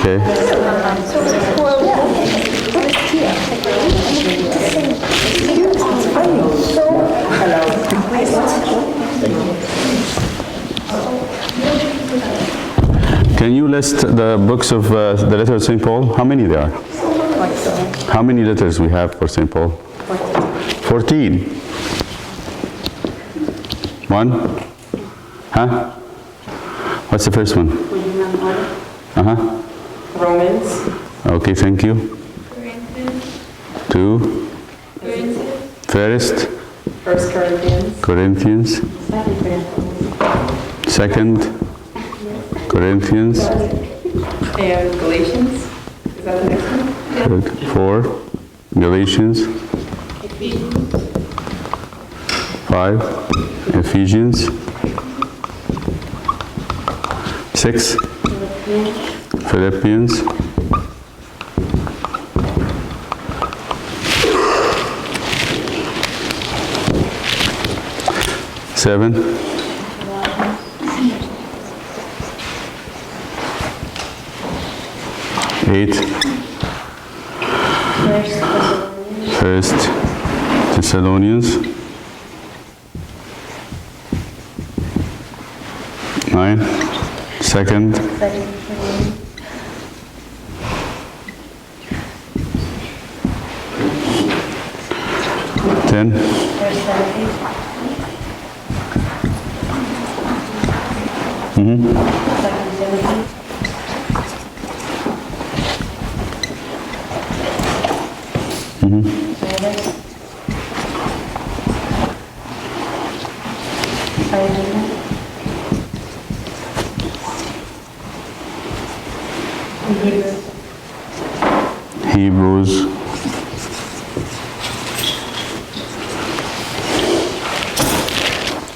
Okay. Can you list the books of the letter of St. Paul? How many there are? How many letters we have for St. Paul? 14. One? Huh? What's the first one? Uh-huh. Romans. Okay, thank you. Corinthians. 2. Corinthians. First. 1 Corinthians. Corinthians. 2 Corinthians. And Galatians. Is that the next one? Good. 4. Galatians. Ephesians. 5. Ephesians. 6. Philippians. 7. 8. First Thessalonians. 9. 2nd. 10. Hebrews.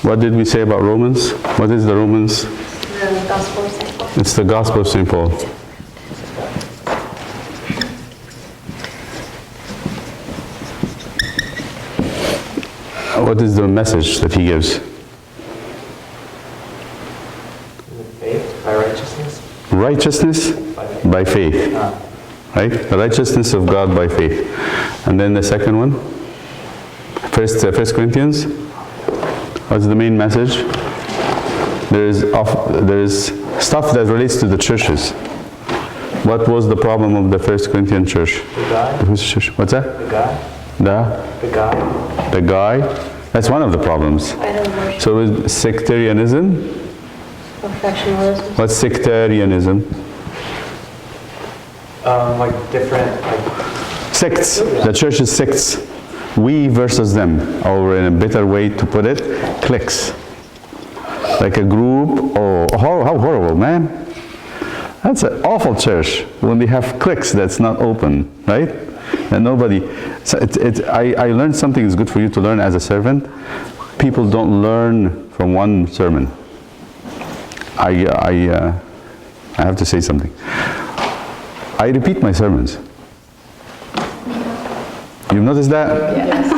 What did we say about Romans? What is the Romans? The Gospel of St. Paul. It's the Gospel of St. Paul. What is the message that he gives? Faith by righteousness. Righteousness by faith. Right? The righteousness of God by faith. And then the second one? First Corinthians. What's the main message? There is stuff that relates to the churches. What was the problem of the First Corinthian church? The guy. Whose church? What's that? The guy. The The guy. the guy. That's one of the problems. Idol worship. So is sectarianism. Perfectionism. What's sectarianism? Like different, like Sects. The church is sects. We versus them, or in a better way to put it, cliques. Like a group. Oh, how horrible, man. That's an awful church when they have cliques that's not open, right? And nobody. So I learned something is good for you to learn as a servant. People don't learn from one sermon. I have to say something. I repeat my sermons. You've noticed that? Yes.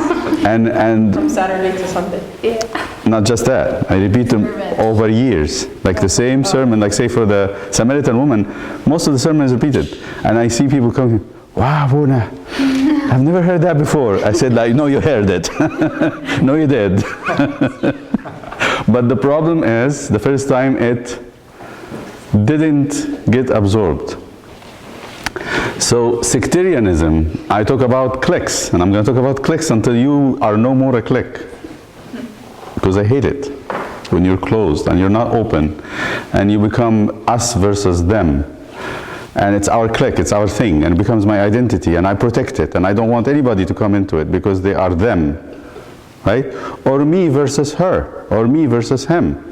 And From Saturday to Sunday. Yeah. not just that, I repeat them over years. Like the same sermon, like say for the Samaritan woman, most of the sermon is repeated. And I see people coming, wow, Buna, I've never heard that before. I said, like, no, you heard it. No, you did. But the problem is, the first time it didn't get absorbed. So sectarianism, I talk about cliques, and I'm going to talk about cliques until you are no more a clique. Because I hate it. When you're closed and you're not open, and you become us versus them. And it's our clique, it's our thing, and it becomes my identity, and I protect it, and I don't want anybody to come into it because they are them. Right? Or me versus her, or me versus him.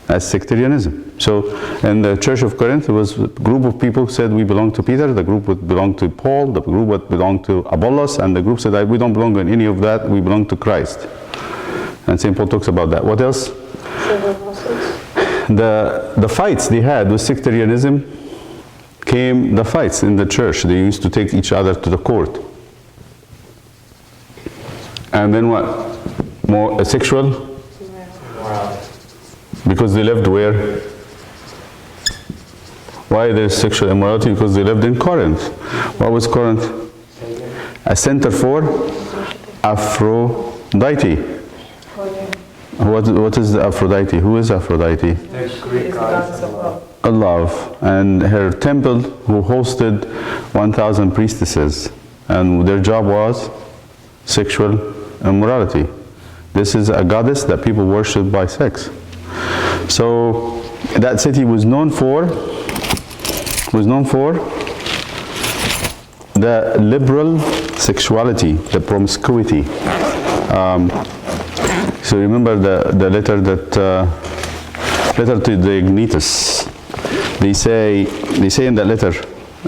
That's sectarianism. So in the Church of Corinth, there was a group of people who said we belong to Peter, the group would belong to Paul, the group would belong to Apollos, and the group said we don't belong in any of that, we belong to Christ. And St. Paul talks about that. What else? The fights they had with sectarianism came, the fights in the church, they used to take each other to the court. And then what? More sexual? Because they lived where? Why there's sexual immorality? Because they lived in Corinth. What was Corinth? A center for Aphrodite. What is Aphrodite? Who is Aphrodite? The Greek goddess of love. Love, and her temple who hosted 1,000 priestesses, and their job was sexual immorality. This is a goddess that people worship by sex. So that city was known for the liberal sexuality, the promiscuity. So remember the letter letter to the Ignitus. They say in that letter,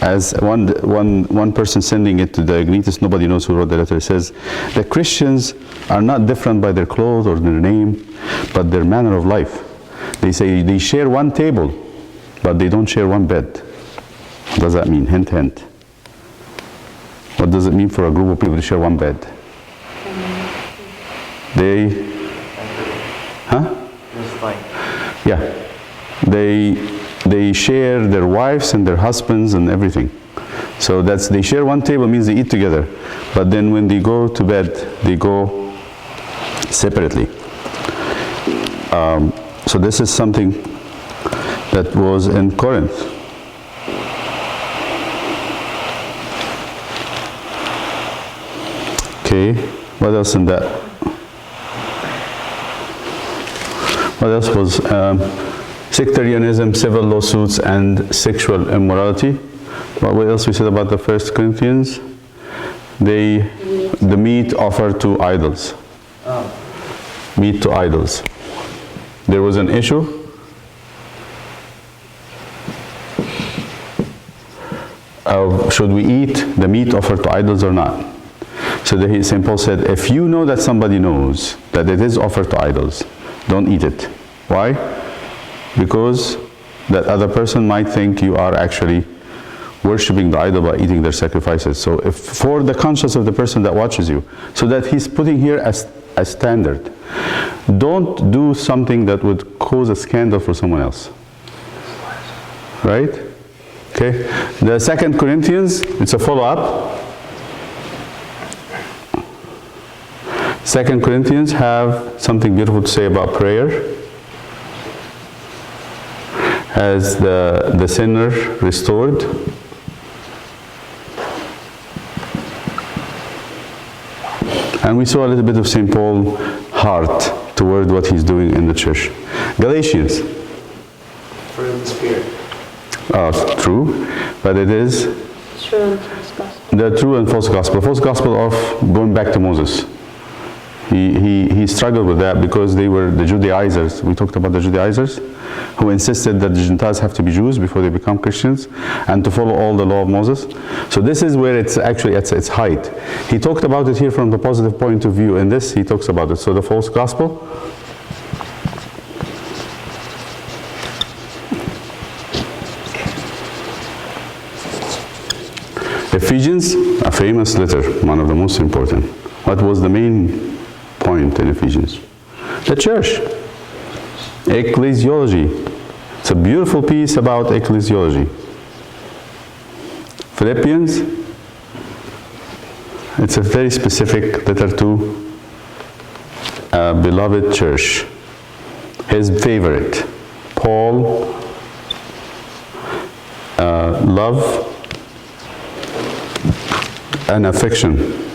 as one person sending it to the Ignitus, nobody knows who wrote the letter. It says, the Christians are not different by their clothes or their name, but their manner of life. They say they share one table, but they don't share one bed. What does that mean? Hint, hint. What does it mean for a group of people to share one bed? Just like, Yeah. They share their wives and their husbands and everything. So they share one table means they eat together. But then when they go to bed, they go separately. So this is something that was in Corinth. Okay, what else in that? What else was sectarianism, civil lawsuits, and sexual immorality? What else we said about the 1 Corinthians? The meat offered to idols. Meat to idols. There was an issue. Of should we eat the meat offered to idols or not? So St. Paul said, if you know that somebody knows that it is offered to idols, don't eat it. Why? Because that other person might think you are actually worshipping the idol by eating their sacrifices. So if for the conscience of the person that watches you, so that he's putting here as a standard. Don't do something that would cause a scandal for someone else. Right? Okay. The 2 Corinthians, it's a follow-up. 2 Corinthians have something beautiful to say about prayer. As the sinner restored. And we saw a little bit of St. Paul's heart toward what he's doing in the church. Galatians. fruit of the Spirit. True, but it is True and false gospel. the true and false gospel. False gospel of going back to Moses. He struggled with that because they were the Judaizers. We talked about the Judaizers who insisted that the Gentiles have to be Jews before they become Christians and to follow all the law of Moses. So this is where it's actually at its height. He talked about it here from the positive point of view. In this, he talks about it. So the false gospel. Ephesians, a famous letter, one of the most important. What was the main point in Ephesians? The church. Ecclesiology. It's a beautiful piece about ecclesiology. Philippians. It's a very specific letter to a beloved church. His favorite. Paul. Love and affection.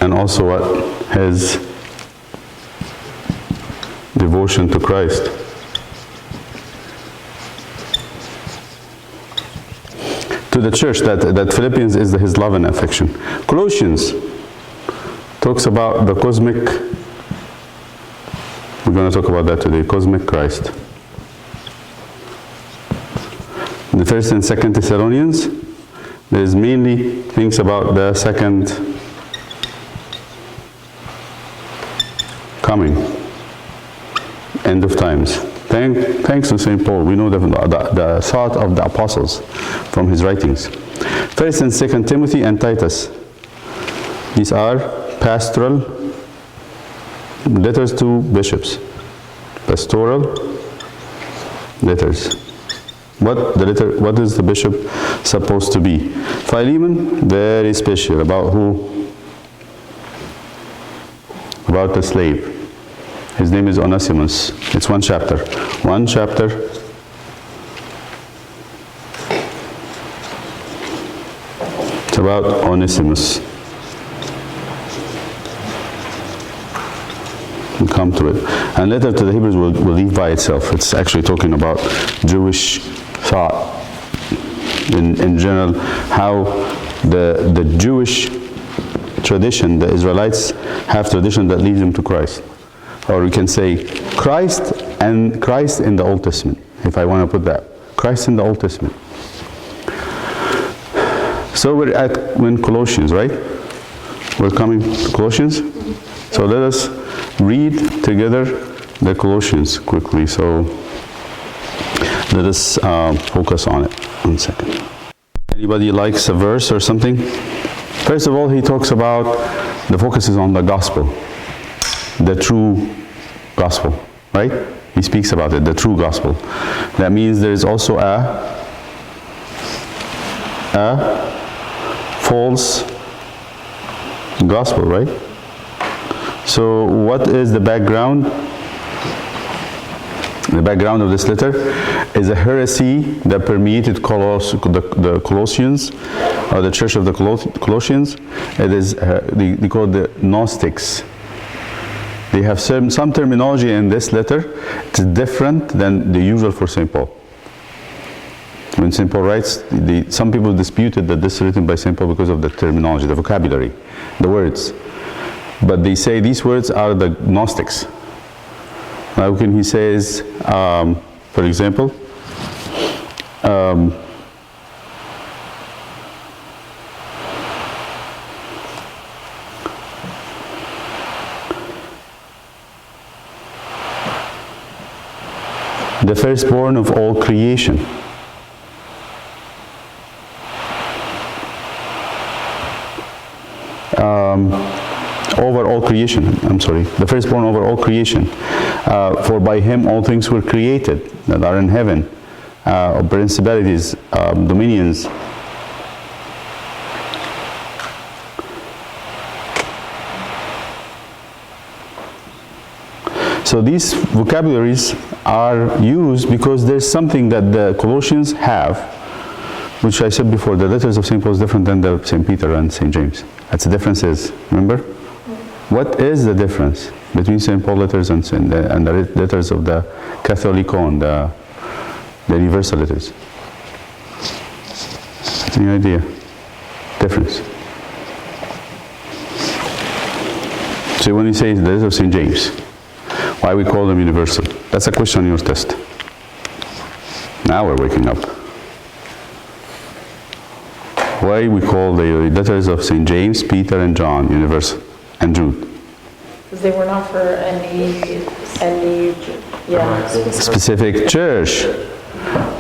And also what? His devotion to Christ. To the church, that Philippians is his love and affection. Colossians talks about the cosmic, we're going to talk about that today, cosmic Christ. The 1st and 2nd Thessalonians, there's mainly things about the second coming, end of times. Thanks to St. Paul, we know the thought of the apostles from his writings. 1st and 2nd Timothy and Titus. These are pastoral letters to bishops. Pastoral letters. What is the bishop supposed to be? Philemon, very special. About who? About the slave. His name is Onesimus. It's one chapter. One chapter. It's about Onesimus. We'll come to it. And letter to the Hebrews will leave by itself. It's actually talking about Jewish thought in general, how the Jewish tradition, the Israelites have tradition that leads them to Christ. Or we can say Christ and Christ in the Old Testament, if I want to put that. Christ in the Old Testament. So we're in Colossians, right? We're coming to Colossians. So let us read together the Colossians quickly. So let us focus on it. 1 second. Anybody likes a verse or something? First of all, he talks about, the focus is on the gospel, the true gospel, right? He speaks about it, the true gospel. That means there is also a false gospel, right? So what is the background? The background of this letter is a heresy that permeated the Colossians, or the church of the Colossians. It is, they call it the Gnostics. They have some terminology in this letter. It's different than the usual for St. Paul. When St. Paul writes, some people disputed that this is written by St. Paul because of the terminology, the vocabulary, the words. But they say these words are the Gnostics. Now when he says, for example, the firstborn of all creation. Over all creation, the firstborn over all creation. For by him all things were created that are in heaven, principalities, dominions. So these vocabularies are used because there's something that the Colossians have, which I said before, the letters of St. Paul is different than the St. Peter and St. James. That's the difference is, remember? What is the difference between St. Paul letters and the letters of the Catholicon, the universal letters? Any idea? Difference? So when you say the letters of St. James, why we call them universal? That's a question on your test. Now we're waking up. Why we call the letters of St. James, Peter, and John universal, and Jude? Because they were not for any specific church.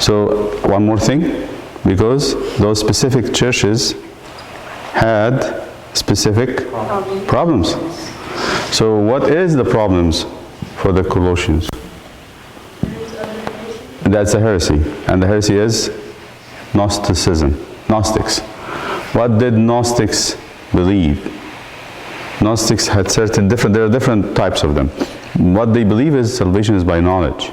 So one more thing, because those specific churches had specific problems. So what is the problems for the Colossians? That's a heresy, and the heresy is Gnosticism, Gnostics. What did Gnostics believe? Gnostics had certain there are different types of them. What they believe is salvation is by knowledge.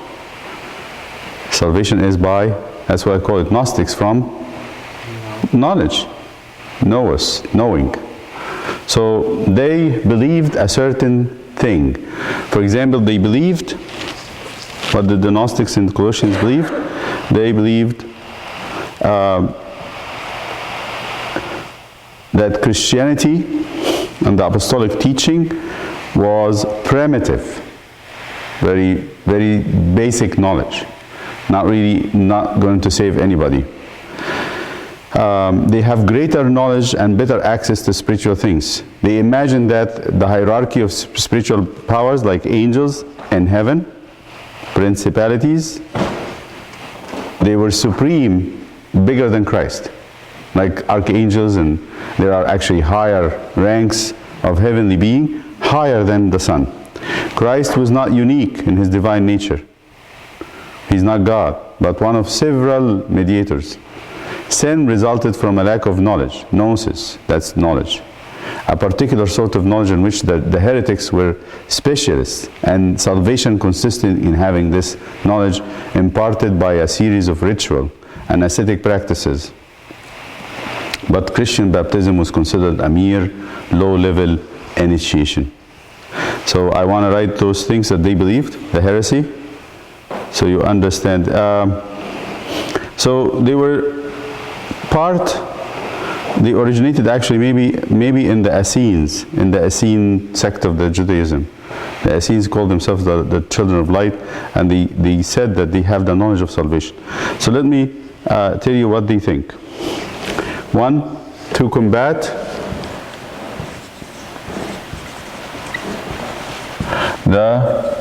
Salvation is by, that's why I call it Gnostics, from knowledge. Knowing. So they believed a certain thing. For example, they believed, what did the Gnostics in Colossians believe? They believed that Christianity and the apostolic teaching was primitive, very, very basic knowledge, not going to save anybody. They have greater knowledge and better access to spiritual things. They imagine that the hierarchy of spiritual powers, like angels in heaven, principalities, they were supreme, bigger than Christ, like archangels, and there are actually higher ranks of heavenly being, higher than the Son. Christ was not unique in his divine nature. He's not God, but one of several mediators. Sin resulted from a lack of knowledge, gnosis, that's knowledge. A particular sort of knowledge in which the heretics were specialists, and salvation consisted in having this knowledge imparted by a series of ritual and ascetic practices. But Christian baptism was considered a mere low-level initiation. So I want to write those things that they believed, the heresy, so you understand. So they were they originated actually maybe in the Essenes, in the Essene sect of the Judaism. The Essenes called themselves the children of light, and they said that they have the knowledge of salvation. So let me tell you what they think. One, to combat the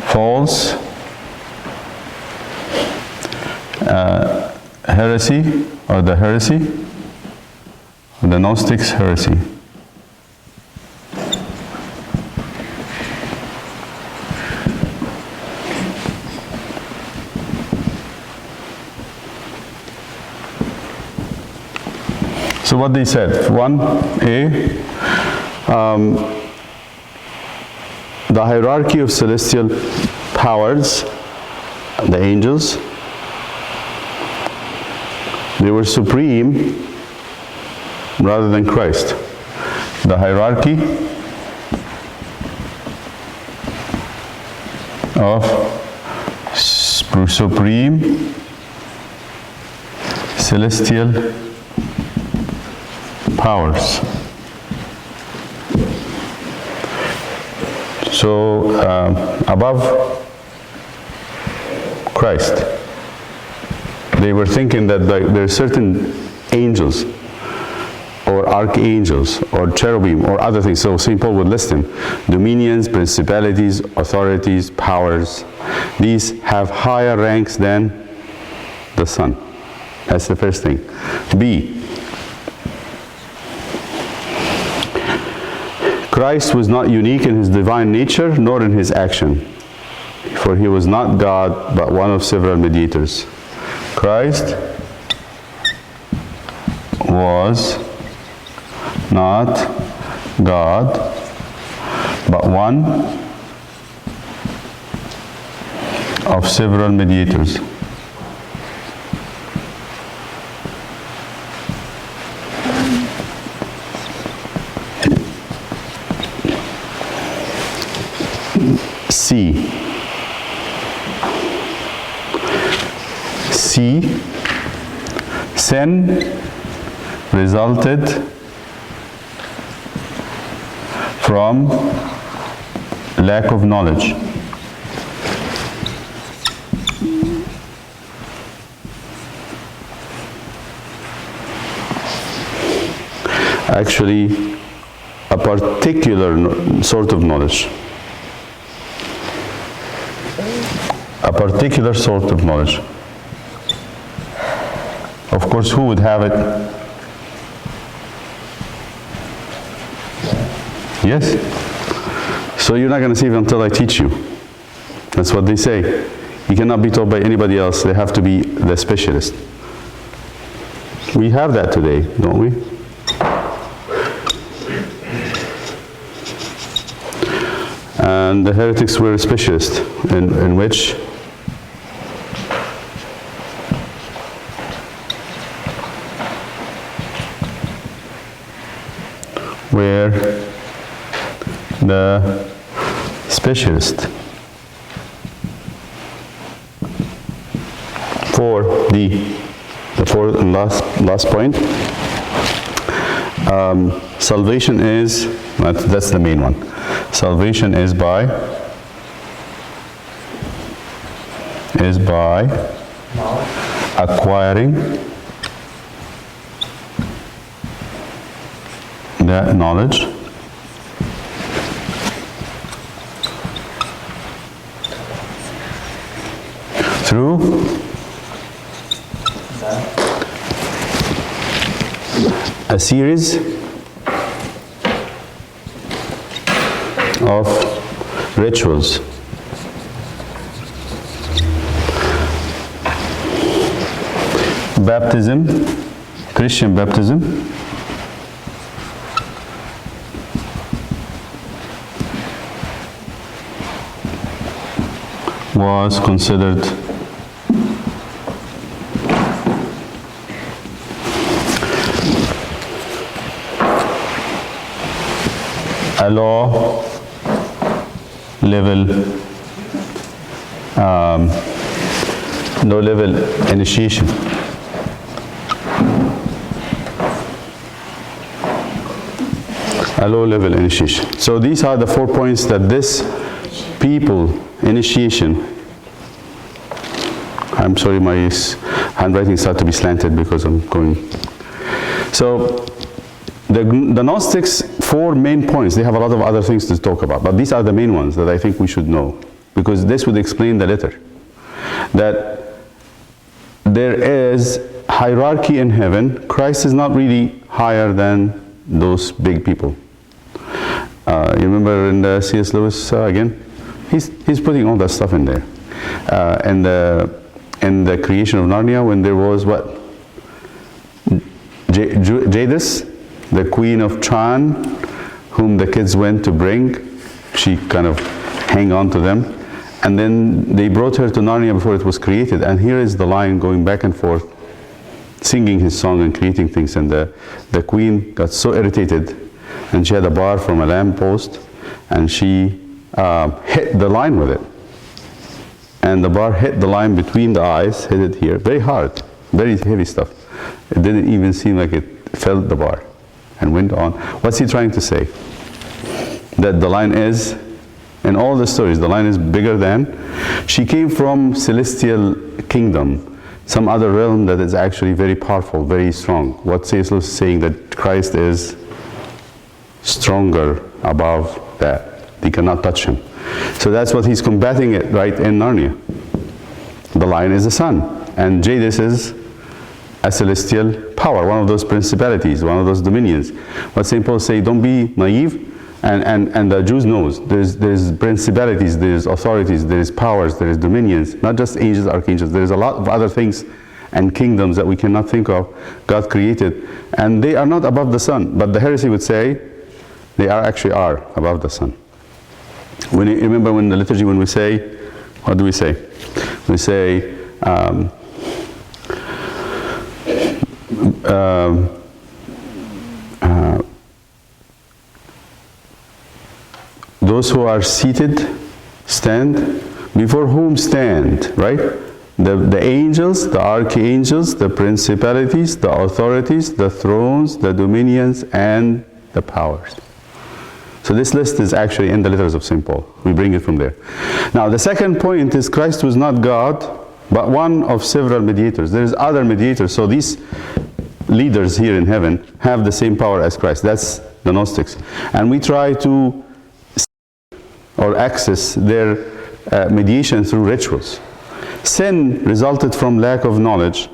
false heresy, or the heresy, the Gnostics' heresy. So what they said, 1a, the hierarchy of celestial powers, the angels, they were supreme rather than Christ. The hierarchy of supreme celestial powers. So above Christ, they were thinking that there are certain angels or archangels or cherubim or other things. So St. Paul would list them: dominions, principalities, authorities, powers. These have higher ranks than the Son. That's the first thing. B, Christ was not unique in his divine nature nor in his action, for he was not God but one of several mediators. Christ was not God but one of several mediators. C. Sin resulted from lack of knowledge. Actually, a particular sort of knowledge. A particular sort of knowledge. Of course, who would have it? Yes? So you're not going to see it until I teach you. That's what they say. You cannot be taught by anybody else. They have to be the specialist. We have that today, don't we? And the heretics were specialists in which were the specialist. For the fourth and last point, salvation is, that's the main one. Salvation is by acquiring that knowledge through a series of rituals. baptism, Christian baptism, was considered a low level initiation. A low level initiation. So these are the 4 points that this people initiation. I'm sorry, my handwriting started to be slanted because I'm going. So the Gnostics, 4 main points. They have a lot of other things to talk about, but these are the main ones that I think we should know, because this would explain the letter. That there is hierarchy in heaven. Christ is not really higher than those big people. You remember in the C.S. Lewis again? He's putting all that stuff in there. And the creation of Narnia, when there was what? Jadis, the queen of Chan, whom the kids went to bring. She kind of hang on to them. And then they brought her to Narnia before it was created. And here is the lion going back and forth, singing his song and creating things. And the queen got so irritated, and she had a bar from a lamppost, and she hit the lion with it. And the bar hit the lion between the eyes, hit it here, very hard, very heavy stuff. It didn't even seem like it felt the bar, and went on. What's he trying to say? That the lion is, in all the stories, the lion is bigger than. She came from celestial kingdom, some other realm that is actually very powerful, very strong. What C.S. Lewis is saying, that Christ is stronger above that. They cannot touch him. So that's what he's combating it right in Narnia. The lion is the sun, and Jadis is a celestial power, one of those principalities, one of those dominions. What St. Paul say, don't be naive, and the Jews knows there's principalities, there's authorities, there's powers, there's dominions, not just angels, archangels. There's a lot of other things and kingdoms that we cannot think of, God created, and they are not above the sun. But the heresy would say they actually are above the sun. When you remember when the liturgy, when we say, what do we say? We say, those who are seated stand, before whom stand, right? The angels, the archangels, the principalities, the authorities, the thrones, the dominions, and the powers. So this list is actually in the letters of St. Paul. We bring it from there. Now the second point is Christ was not God, but one of several mediators. There is other mediators. So these leaders here in heaven have the same power as Christ. That's the Gnostics. And we try to or access their mediation through rituals. Sin resulted from lack of knowledge,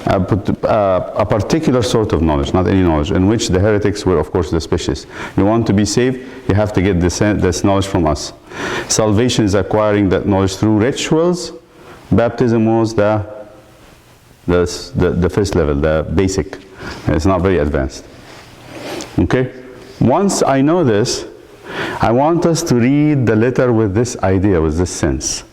a particular sort of knowledge, not any knowledge, in which the heretics were, of course, suspicious. You want to be saved, you have to get this knowledge from us. Salvation is acquiring that knowledge through rituals. Baptism was the first level, the basic. It's not very advanced. Okay? Once I know this, I want us to read the letter with this idea, with this sense.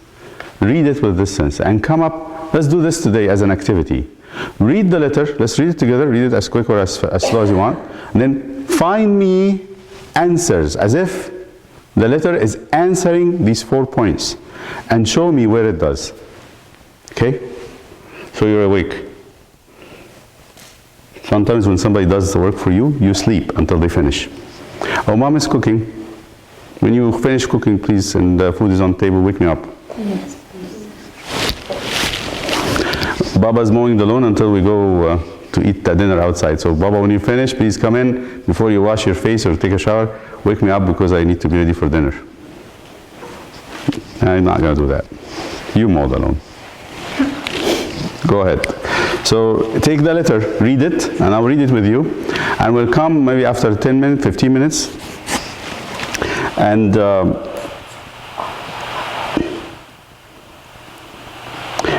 Read it with this sense and come up. Let's do this today as an activity. Read the letter. Let's read it together. Read it as quick or as slow as you want. And then find me answers, as if the letter is answering these 4 points, and show me where it does. Okay? So you're awake. Sometimes when somebody does the work for you, you sleep until they finish. Oh, Mom is cooking. When you finish cooking, please, and the food is on the table, wake me up. Yes. Baba's mowing the lawn until we go to eat the dinner outside. So Baba, when you finish, please come in before you wash your face or take a shower. Wake me up because I need to be ready for dinner. I'm not going to do that. You mow the lawn. Go ahead. So take the letter, read it, and I'll read it with you. And we'll come maybe after 10 minutes, 15 minutes. And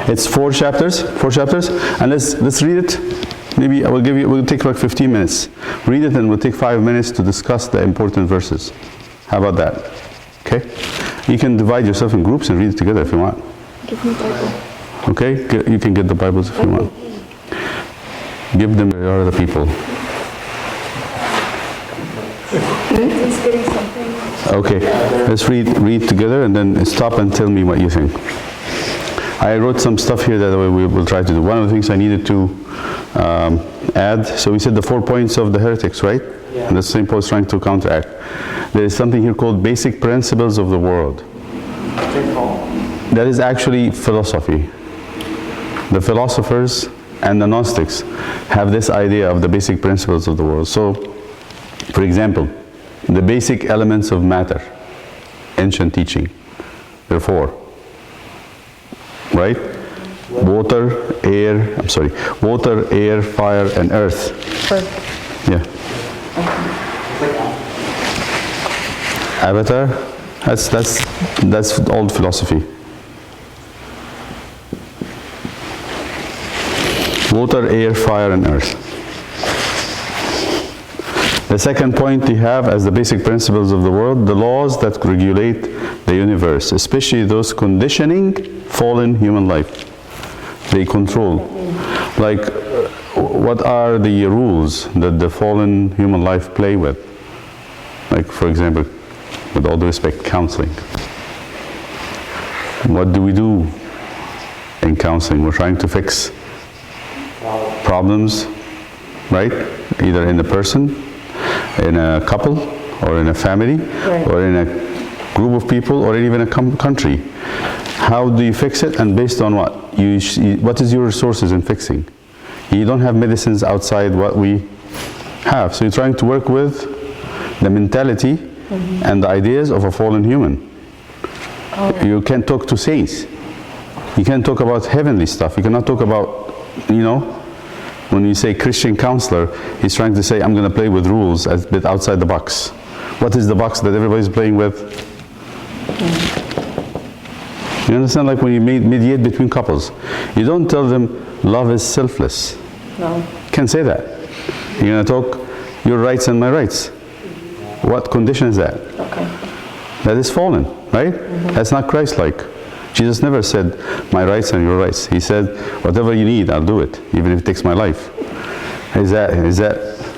It's 4 chapters, and let's read it. Maybe we'll take like 15 minutes. Read it and we'll take 5 minutes to discuss the important verses. How about that? Okay? You can divide yourself in groups and read it together if you want. Give me Bible. Okay? You can get the Bibles if you want. Give them to other people. He's getting something. Okay, let's read together and then stop and tell me what you think. I wrote some stuff here that we will try to do. One of the things I needed to add, so we said the 4 points of the heretics, right? Yeah. And that's St. Paul is trying to counteract. There is something here called basic principles of the world. St. Paul. That is actually philosophy. The philosophers and the Gnostics have this idea of the basic principles of the world. So, for example, the basic elements of matter, ancient teaching. There are 4, right? Water, air, fire, and earth. Yeah. Avatar, that's old philosophy. Water, air, fire, and earth. The second point they have as the basic principles of the world, the laws that regulate the universe, especially those conditioning fallen human life. They control. Like, what are the rules that the fallen human life play with? Like, for example, with all due respect, counseling. What do we do in counseling? We're trying to fix problems, right? Either in a person, in a couple, or in a family, Right. or in a group of people, or even a country. How do you fix it, and based on what? What is your resources in fixing? You don't have medicines outside what we have, so you're trying to work with the mentality and the ideas of a fallen human. You can't talk to saints. You can't talk about heavenly stuff. You cannot talk about, when you say Christian counselor, he's trying to say, I'm going to play with rules a bit outside the box. What is the box that everybody's playing with? You understand, like when you mediate between couples, you don't tell them love is selfless. No. You can't say that. You're going to talk your rights and my rights. What condition is that? Okay. That is fallen, right? That's not Christ-like. Jesus never said, my rights and your rights. He said, whatever you need, I'll do it, even if it takes my life.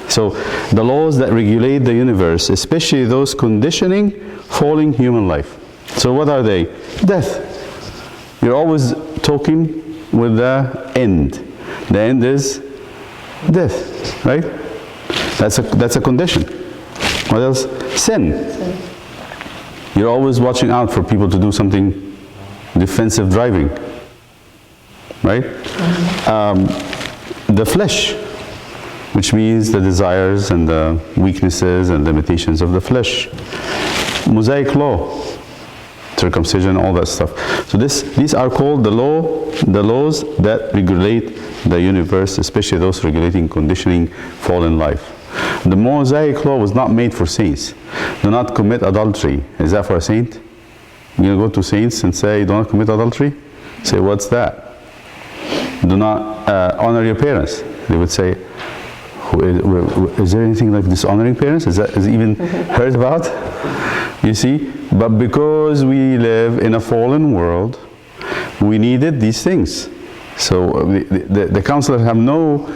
So the laws that regulate the universe, especially those conditioning falling human life. So what are they? Death. You're always talking with the end. The end is death, right? That's a condition. What else? Sin. You're always watching out for people to do something defensive driving, right? The flesh, which means the desires and the weaknesses and limitations of the flesh. Mosaic law, circumcision, all that stuff. So these are called the laws that regulate the universe, especially those regulating conditioning fallen life. The Mosaic law was not made for saints. Do not commit adultery. Is that for a saint? You're going to go to saints and say, do not commit adultery? Say, what's that? Do not honor your parents. They would say, is there anything like dishonoring parents? Is it even heard about? You see? But because we live in a fallen world, we needed these things. So the counselors have no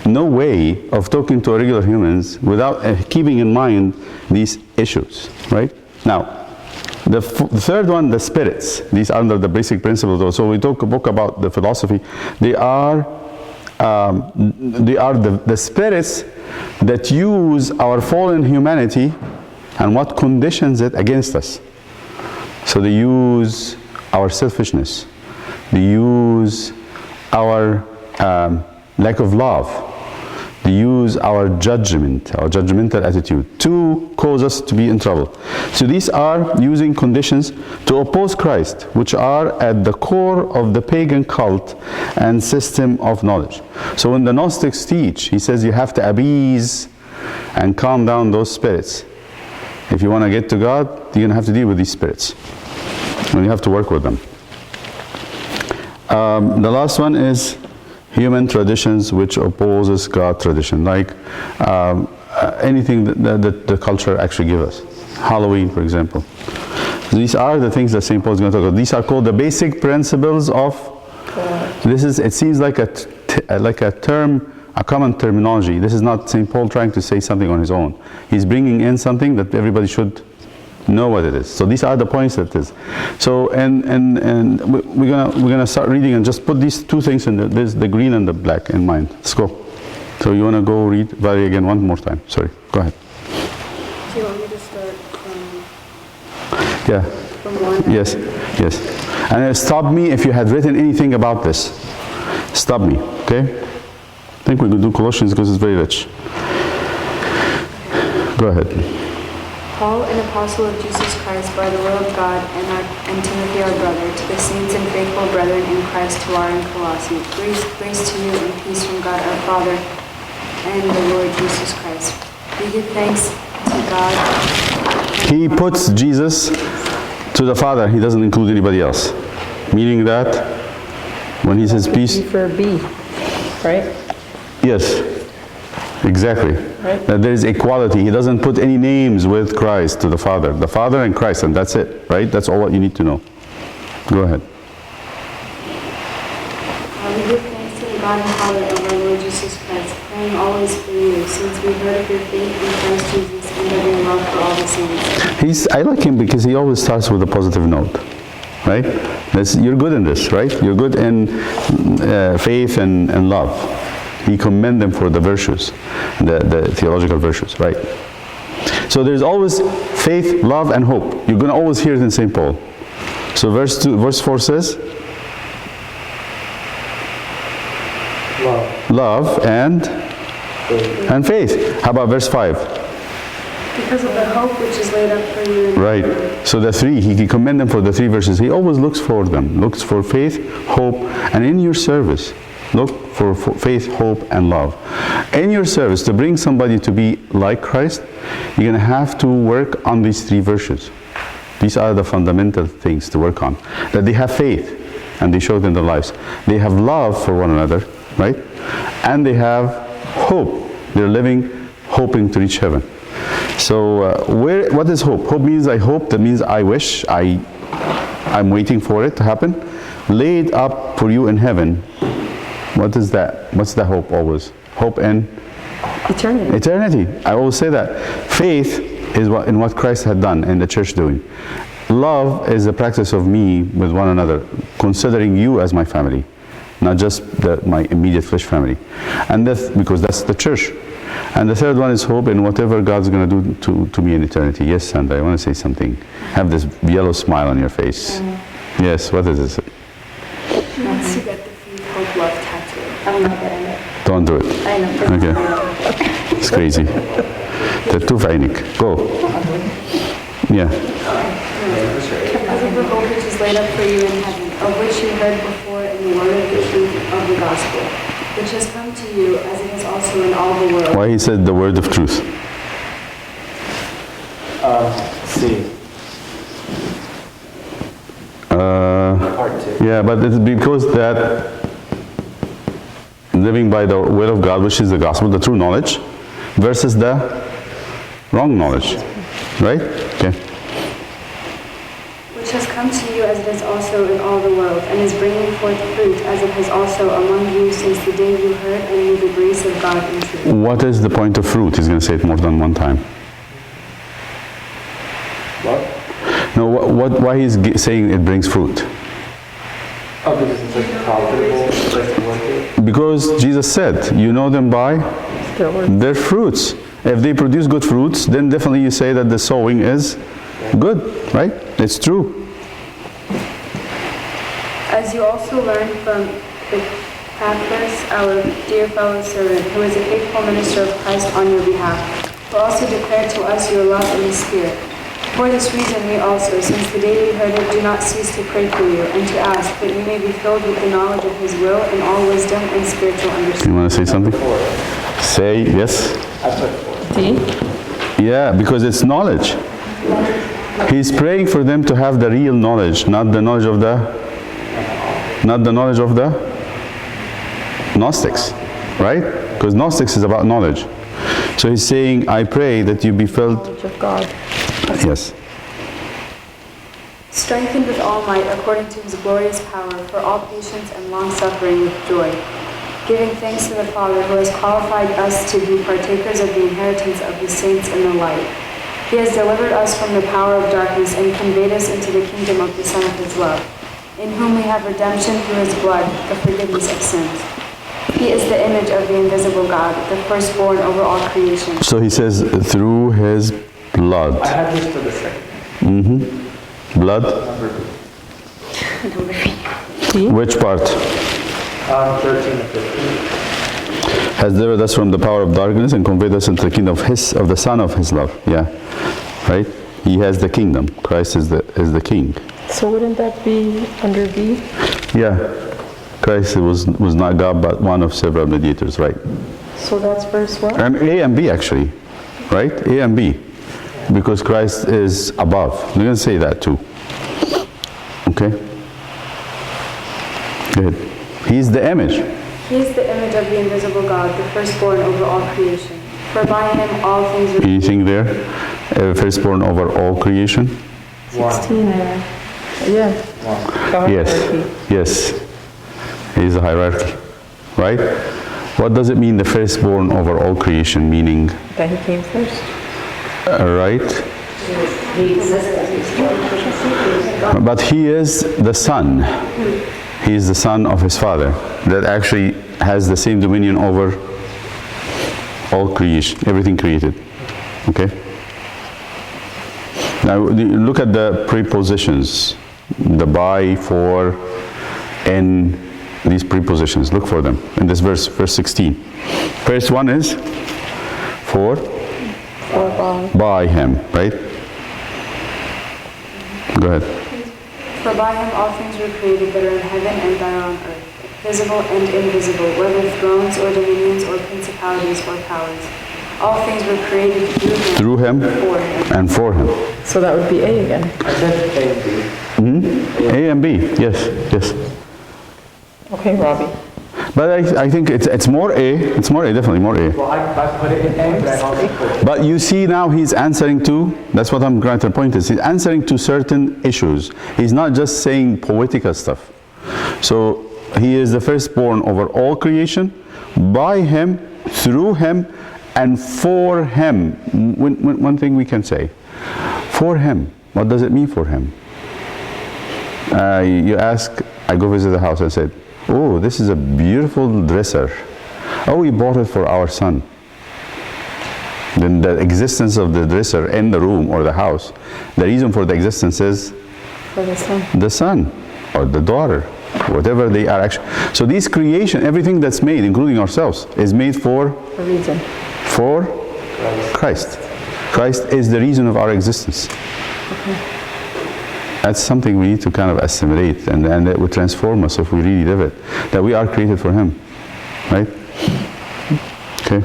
way of talking to regular humans without keeping in mind these issues, right? Now, the third one, the spirits. These are under the basic principles. So we talk about the philosophy. They are the spirits that use our fallen humanity and what conditions it against us. So they use our selfishness. They use our lack of love. They use our judgment, our judgmental attitude to cause us to be in trouble. So these are using conditions to oppose Christ, which are at the core of the pagan cult and system of knowledge. So when the Gnostics teach, he says you have to appease and calm down those spirits. If you want to get to God, you're going to have to deal with these spirits. And you have to work with them. The last one is human traditions which opposes God tradition, like anything that the culture actually gives us. Halloween, for example. These are the things that St. Paul is going to talk about. These are called the basic principles of. This is. It seems like a term, a common terminology. This is not St. Paul trying to say something on his own. He's bringing in something that everybody should know what it is. So these are the points that is. So and we're gonna start reading and just put these two things in the green and the black in mind. Let's go. So you wanna go read Valerie again one more time? Sorry. Go ahead. Do you want me to start from Yeah. one? Yes. Yes. And stop me if you had written anything about this. Stop me. Okay. I think we could do Colossians because it's very rich. Go ahead. Paul, an apostle of Jesus Christ by the will of God, and Timothy our brother, to the saints and faithful brethren in Christ who are in Colossae, grace to you and peace from God our Father and the Lord Jesus Christ. We give thanks to God. He puts Jesus to the Father. He doesn't include anybody else. Meaning that when he says peace, B for B, right? yes, exactly. Right. That there is equality. He doesn't put any names with Christ to the Father. The Father and Christ, and that's it, right? That's all what you need to know. Go ahead. We give thanks to the God and Father of our Lord Jesus Christ, praying always for you, since we heard of your faith in Christ Jesus and of your love for all the saints. I like him because he always starts with a positive note, right? You're good in this, right? You're good in faith and love. He commend them for the virtues, the theological virtues, right? So there's always faith, love, and hope. You're going to always hear it in St. Paul. So verse 4 says, love and faith. How about verse 5? Because of the hope which is laid up for you. Right. So the three, he can commend them for the three verses. He always looks for them. Looks for faith, hope, and in your service, look for faith, hope, and love. In your service, to bring somebody to be like Christ, you're going to have to work on these three verses. These are the fundamental things to work on. That they have faith, and they show it in their lives. They have love for one another, right? And they have hope. They're living, hoping to reach heaven. So what is hope? Hope means I hope. That means I wish. I'm waiting for it to happen. Laid up for you in heaven. What is that? What's the hope always? Hope in Eternity. eternity. I always say that. Faith is in what Christ had done and the church doing. Love is the practice of me with one another, considering you as my family, not just my immediate flesh family. And that's because that's the church. And the third one is hope in whatever God's going to do to me in eternity. Yes, Sandra, I want to say something. Have this yellow smile on your face. Yes, what is this? That's to get the faith, hope, love tattoo. I'm not getting it. Don't do it. I know. Okay. It's crazy. Tattoo في عينك. Go. Yeah. Because of the hope which is laid up for you in heaven, of which you heard before in the word of the truth of the gospel, which has come to you as it is also in all the world. Why he said the word of truth? C. Part 2. Yeah, but it's because that living by the will of God, which is the gospel, the true knowledge, versus the wrong knowledge, right? Okay. Which has come to you as it is also in all the world, and is bringing forth fruit as it has also among you since the day you heard and knew the grace of God in truth. What is the point of fruit? He's going to say it more than one time. What? No, why he's saying it brings fruit? Oh, because it's like profitable place to work in? Because Jesus said, you know them by their fruits. If they produce good fruits, then definitely you say that the sowing is good, right? It's true. As you also learned from Epaphras, our dear fellow servant, who is a faithful minister of Christ on your behalf, who also declared to us your love in the Spirit. For this reason we also, since the day we heard it, do not cease to pray for you, and to ask that you may be filled with the knowledge of His will in all wisdom and spiritual understanding. You want to say something? 4. Say yes. I put 4. D. Yeah, because it's knowledge. He's praying for them to have the real knowledge, not the knowledge of the not the knowledge of the Gnostics, right? Because Gnostics is about knowledge. So he's saying, I pray that you be filled, Knowledge of God. yes, Strengthened with all might according to his glorious power for all patience and long-suffering with joy, giving thanks to the Father who has qualified us to be partakers of the inheritance of the saints in the light. He has delivered us from the power of darkness and conveyed us into the kingdom of the Son of his love, in whom we have redemption through his blood, the forgiveness of sins. He is the image of the invisible God, the firstborn over all creation. so he says, through his blood. I had this for the second. Blood? Number Which part? 13 and 15. Has delivered us from the power of darkness and conveyed us into the kingdom of the Son of his love. Yeah, right? He has the kingdom. Christ is the king. So wouldn't that be under B? Yeah, Christ was not God, but one of several mediators, right? So that's verse what? And A and B actually, right? A and B, because Christ is above. We're going to say that too. Okay? Good. He's the image. He is the image of the invisible God, the firstborn over all creation. For by him all things were Anything there? Firstborn over all creation? 16 there. Yeah. Yes. Yes. He's a hierarchy, right? What does it mean, the firstborn over all creation? Meaning, That he came first. right? But he is the son. He is the son of his father that actually has the same dominion over all creation, everything created. Okay? Now look at the prepositions, the by, for, in, these prepositions. Look for them in this verse 16. First one is for by him, right? Go ahead. For by him all things were created that are in heaven and that are on earth, visible and invisible, whether thrones or dominions or principalities or powers. All things were created Through him for him. and for him. So that would be A again. I said A and B. A and B, yes, yes. Okay, Robbie. But I think it's more A, definitely more A. Well, I put it in A, but I also put But you see now he's answering to, that's what I'm trying to point is, he's answering to certain issues. He's not just saying poetical stuff. So he is the firstborn over all creation, by him, through him, and for him. One thing we can say, for him. What does it mean for him? You ask, I go visit the house, I said, oh, this is a beautiful dresser. Oh, we bought it for our son. Then the existence of the dresser in the room or the house, the reason for the existence is For the son. the son or the daughter, whatever they are actually. So these creation, everything that's made, including ourselves, is made for A reason. Christ. Christ is the reason of our existence. That's something we need to kind of assimilate, and that will transform us if we really live it. That we are created for him, right? Okay.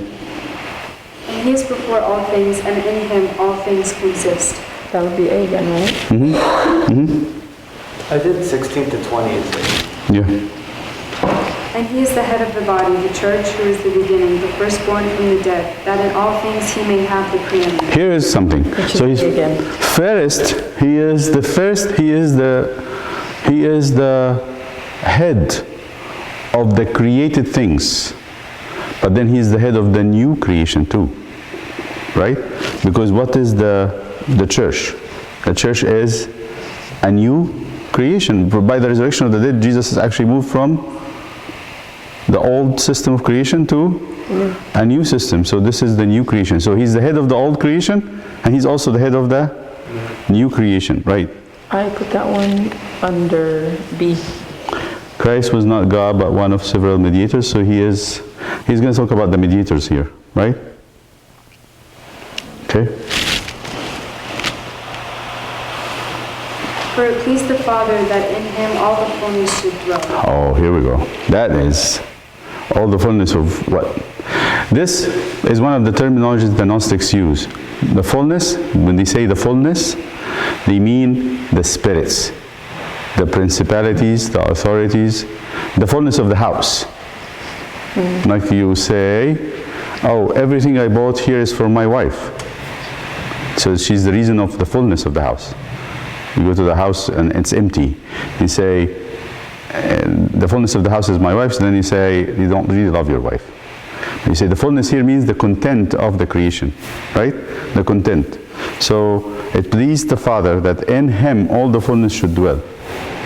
And he is before all things, and in him all things consist. That would be A again, right? I did 16 to 20 is A. Yeah. And he is the head of the body, the church, who is the beginning, the firstborn from the dead, that in all things he may have the preeminence. Here is something. So he's again. first. He is the first. He is the head of the created things. But then he is the head of the new creation too, right? Because what is the church? The church is a new creation. By the resurrection of the dead, Jesus has actually moved from the old system of creation to a new system. So this is the new creation. So he's the head of the old creation, and he's also the head of the new creation, right? I put that one under B. Christ was not God, but one of several mediators. So he's going to talk about the mediators here, right? Okay. For it pleased the Father that in him all the fullness should dwell. Oh, here we go. That is all the fullness of what? This is one of the terminologies the Gnostics use. The fullness, when they say the fullness, they mean the spirits. the principalities, the authorities, the fullness of the house. Like you say, oh, everything I bought here is for my wife. So she's the reason of the fullness of the house. You go to the house and it's empty. You say, the fullness of the house is my wife's, then you say, you don't really love your wife. You say the fullness here means the content of the creation, right? The content. So it pleased the Father that in Him all the fullness should dwell.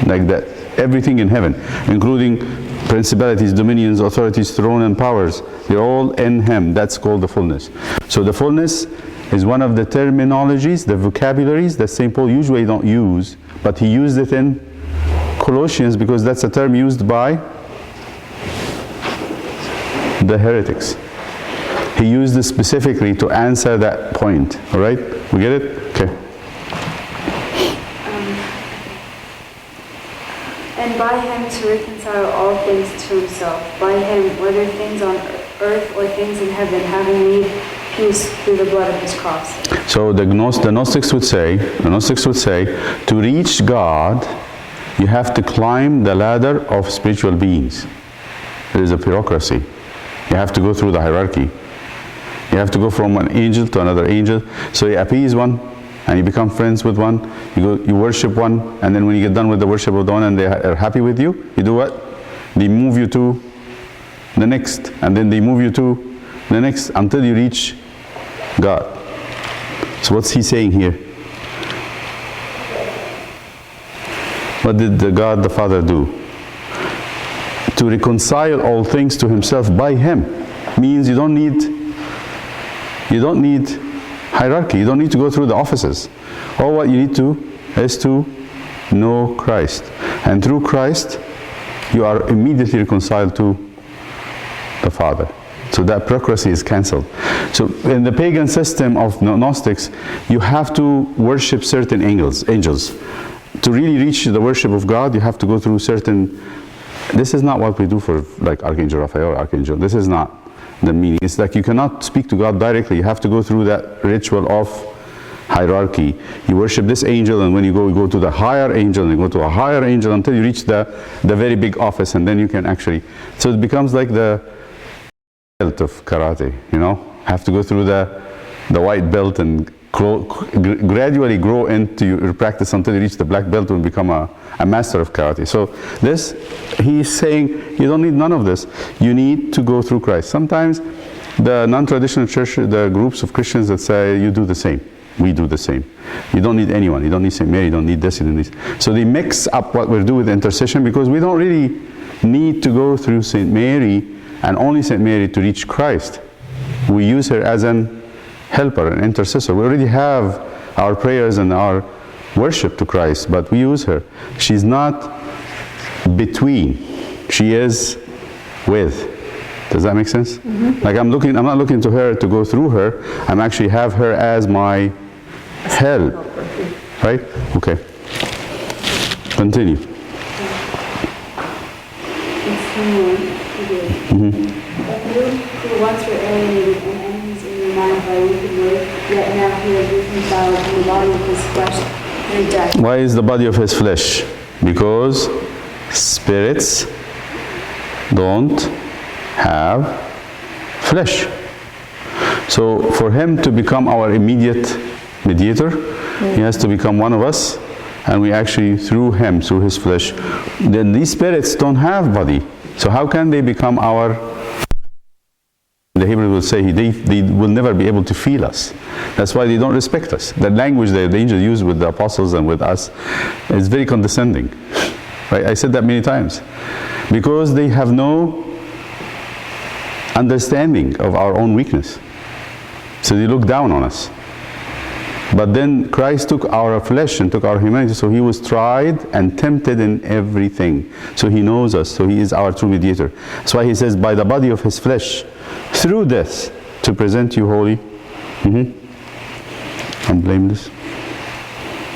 Like that, everything in heaven, including principalities, dominions, authorities, throne and powers, they're all in Him. That's called the fullness. So the fullness is one of the terminologies, the vocabularies that St. Paul usually don't use, but he used it in Colossians because that's a term used by the heretics. He used it specifically to answer that point. All right? We get it? Okay. And by Him to reconcile all things to Himself. By Him, whether things on earth or things in heaven, having made peace through the blood of His cross. So the Gnostics would say, to reach God, you have to climb the ladder of spiritual beings. There is a bureaucracy. You have to go through the hierarchy. You have to go from an angel to another angel. So you appease one, and you become friends with one. You worship one, and then when you get done with the worship of the one, and they are happy with you, you do what? They move you to the next, and then they move you to the next, until you reach God. So what's he saying here? What did the God the Father do? To reconcile all things to Himself by Him means you don't need hierarchy. You don't need to go through the offices. All what you need to is to know Christ. And through Christ, you are immediately reconciled to the Father. So that bureaucracy is cancelled. So in the pagan system of Gnostics, you have to worship certain angels. To really reach the worship of God, you have to go through certain... This is not what we do for like Archangel Raphael, Archangel. This is not the meaning. It's like you cannot speak to God directly. You have to go through that ritual of hierarchy. You worship this angel, and when you go to the higher angel, and you go to a higher angel until you reach the very big office, and then you can actually... So it becomes like the belt of karate, you know? Have to go through the white belt and gradually grow into your practice until you reach the black belt and become a master of karate. So this, he's saying, you don't need none of this. You need to go through Christ. Sometimes the non-traditional church, the groups of Christians that say, you do the same. We do the same. You don't need anyone. You don't need St. Mary. You don't need this. You don't need this. So they mix up what we do with intercession, because we don't really need to go through St. Mary and only St. Mary to reach Christ. We use her as an helper, an intercessor. We already have our prayers and our worship to Christ, but we use her. She's not between. She is with. Does that make sense? Mm-hmm. Like I'm not looking to her to go through her. I'm actually have her as my help. Right? Okay. Continue. But you who once were alienated and enemies in your mind by wicked works, yet now He has reconciled in the body of His flesh through death. Why is the body of His flesh? Because spirits don't have flesh. So for Him to become our immediate mediator, He has to become one of us, and we actually, through Him, through His flesh, then these spirits don't have body. So how can they become our... The Hebrew will say they will never be able to feel us. That's why they don't respect us. The language that the angels use with the apostles and with us is very condescending. Right? I said that many times. Because they have no understanding of our own weakness. So they look down on us. But then Christ took our flesh and took our humanity, so He was tried and tempted in everything. So He knows us, so He is our true mediator. That's why He says, by the body of His flesh, through death, to present you holy, and blameless.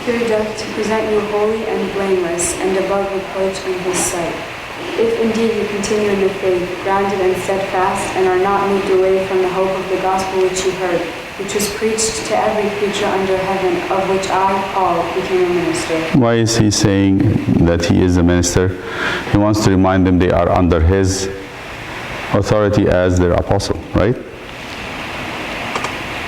Through death, to present you holy and blameless and above reproach in His sight. If indeed you continue in the faith, grounded and steadfast, and are not moved away from the hope of the gospel which you heard, which was preached to every creature under heaven, of which I, Paul, became a minister. Why is he saying that he is a minister? He wants to remind them they are under his authority as their apostle, right?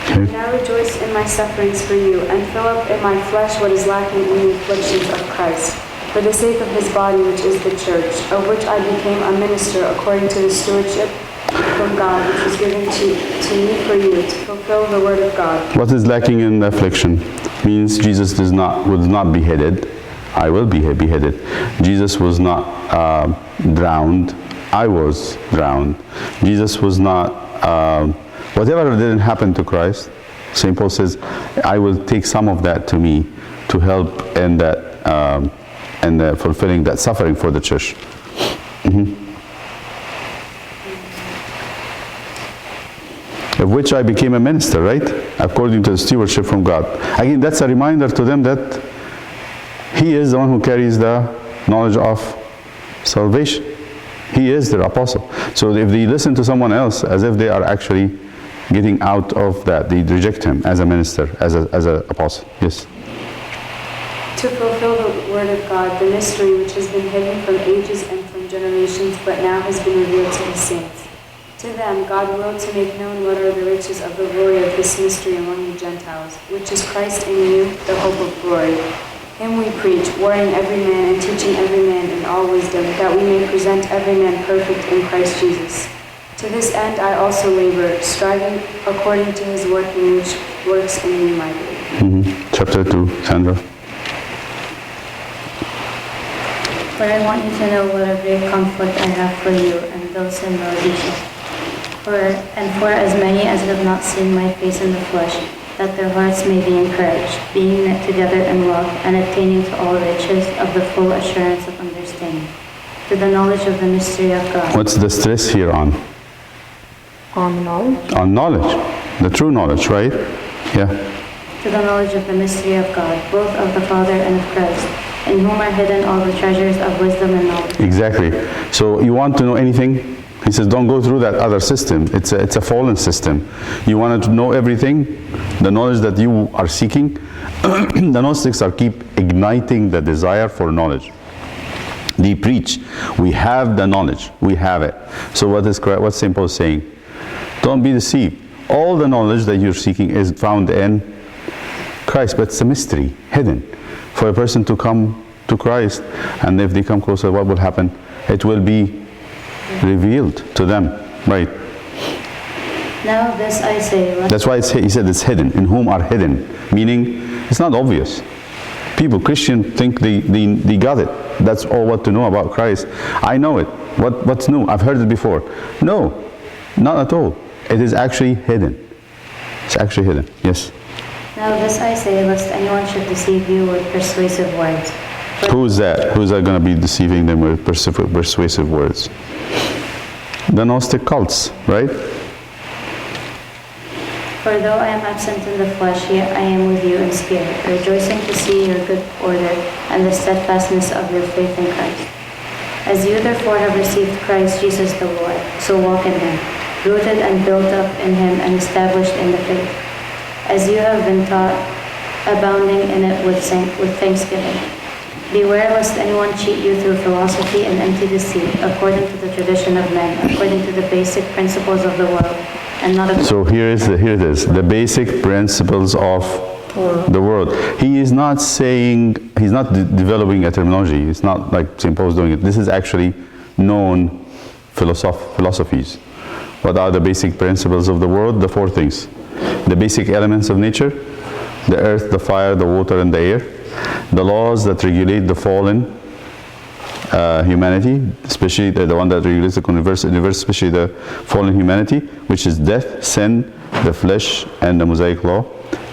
And I rejoice in my sufferings for you, and fill up in my flesh what is lacking in the afflictions of Christ, for the sake of his body, which is the church, of which I became a minister according to the stewardship from God, which was given to me for you, to fulfill the word of God. What is lacking in the affliction? Means Jesus was not beheaded. I will be beheaded. Jesus was not drowned. I was drowned. Jesus was not, whatever didn't happen to Christ, St. Paul says, I will take some of that to me to help in that, and fulfilling that suffering for the church. Of which I became a minister, right? According to the stewardship from God. Again, that's a reminder to them that he is the one who carries the knowledge of salvation. He is their apostle. So if they listen to someone else as if they are actually getting out of that, they reject him as a minister, as an apostle. Yes. To fulfill the word of God, the mystery which has been hidden from ages and from generations, but now has been revealed to his saints. To them God willed to make known what are the riches of the glory of this mystery among the Gentiles, which is Christ in you, the hope of glory. Him we preach, warning every man and teaching every man in all wisdom, that we may present every man perfect in Christ Jesus. To this end I also labor, striving according to his working which works in me mightily. Chapter 2, Sandra. But I want you to know what a great conflict I have for you and those in Laodicea. For as many as have not seen my face in the flesh, that their hearts may be encouraged, being knit together in love, and attaining to all riches of the full assurance of understanding, to the knowledge of the mystery of God. What's the stress here on? On knowledge? On knowledge. The true knowledge, right? Yeah. To the knowledge of the mystery of God, both of the Father and of Christ, in whom are hidden all the treasures of wisdom and knowledge. Exactly. So you want to know anything? He says, don't go through that other system. It's a fallen system. You wanted to know everything, the knowledge that you are seeking. The Gnostics are keep igniting the desire for knowledge. They preach, we have the knowledge, we have it. So what's St. Paul saying? Don't be deceived. All the knowledge that you're seeking is found in Christ, but it's a mystery, hidden. For a person to come to Christ, and if they come closer, what will happen? It will be revealed to them, right? Now this I say, That's why he said it's hidden, in whom are hidden, meaning it's not obvious. People, Christians, think they got it. That's all what to know about Christ. I know it. What's new? I've heard it before. No, not at all. It is actually hidden. It's actually hidden, yes. Now this I say, lest anyone should deceive you with persuasive words. Who's that? Who's that going to be deceiving them with persuasive words? The Gnostic cults, right? For though I am absent in the flesh, yet I am with you in spirit, rejoicing to see your good order and the steadfastness of your faith in Christ. As you therefore have received Christ Jesus the Lord, so walk in him, rooted and built up in him and established in the faith. As you have been taught, abounding in it with thanksgiving. Beware lest anyone cheat you through philosophy and empty deceit, according to the tradition of men, according to the basic principles of the world, and not according. So here it is, the basic principles of the world. He is not saying, he's not developing a terminology. It's not like St. Paul's doing it. This is actually known philosophies. What are the basic principles of the world? The four things. The basic elements of nature, the earth, the fire, the water, and the air. The laws that regulate the fallen humanity, especially the one that regulates the universe, especially the fallen humanity, which is death, sin, the flesh, and the Mosaic law.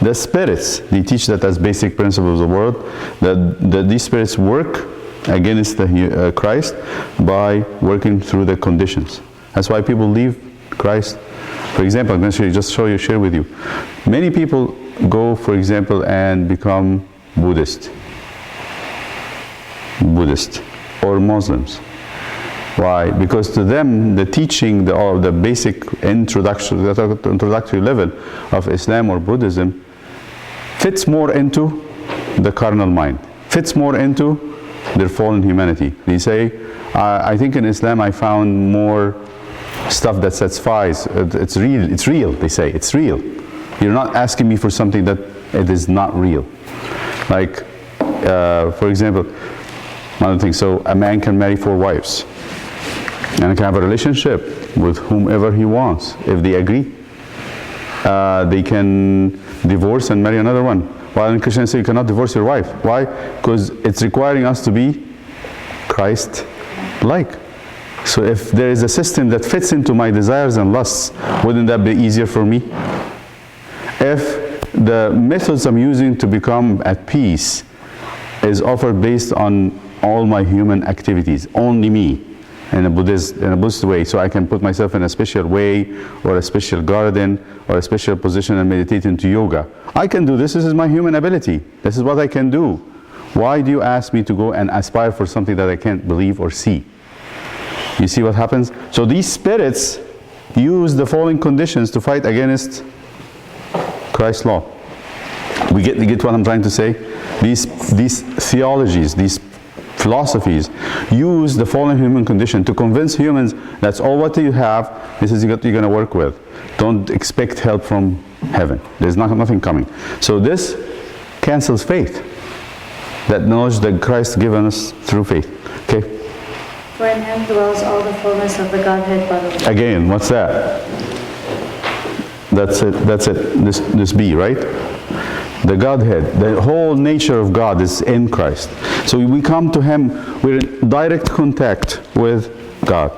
The spirits, they teach that as basic principles of the world, that these spirits work against the Christ by working through the conditions. That's why people leave Christ. For example, I'm going to just share with you. Many people go, for example, and become Buddhist or Muslims Why? Because to them, the teaching, or the basic introductory level of Islam or Buddhism fits more into the carnal mind, fits more into their fallen humanity. They say, I think in Islam I found more stuff that satisfies. It's real, they say, it's real. You're not asking me for something that it is not real. Like, for example, another thing, so a man can marry 4 wives and can have a relationship with whomever he wants. If they agree, they can divorce and marry another one. While in Christianity you cannot divorce your wife. Why? Because it's requiring us to be Christ-like. So if there is a system that fits into my desires and lusts, wouldn't that be easier for me? If the methods I'm using to become at peace is offered based on all my human activities, only me, in a Buddhist way, so I can put myself in a special way, or a special garden, or a special position and meditate into yoga. I can do this. This is my human ability. This is what I can do. Why do you ask me to go and aspire for something that I can't believe or see? You see what happens? So these spirits use the fallen conditions to fight against Christ's law. You get what I'm trying to say? These theologies, these philosophies use the fallen human condition to convince humans that's all what you have, this is what you're going to work with. Don't expect help from heaven. There's nothing coming. So this cancels faith. That knowledge that Christ given us through faith. Okay? For in him dwells all the fullness of the Godhead bodily. Again, what's that? That's it. This B, right? The Godhead, the whole nature of God is in Christ. So we come to Him, we're in direct contact with God.